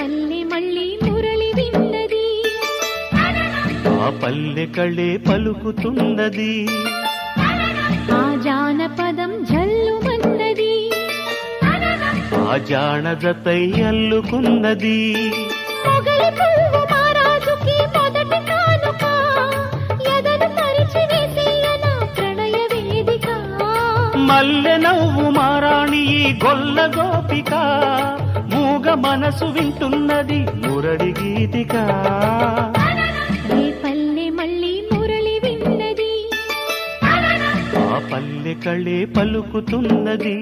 పల్లె మళ్ళీ మురళి విన్నది, ఆ పల్లె కళే పలుకుతున్నది, ఆ జానపదం జల్లుమన్నది, ఆ జానజతై అల్లుకున్నది. మొగలి పువ్వు మహారాజుకి మొదటి కానుక, ఎదను పరిచి వేసేయన ప్రణయ వేదిక. మల్లె నవ్వు మారాణి ఈ గొల్ల గోపిక, మూగ మనసు వింటున్నది మురళి గీతిక. ఏ పల్లె మళ్ళీ మురళి విన్నది, ఆ పల్లె కళే పలుకుతున్నది.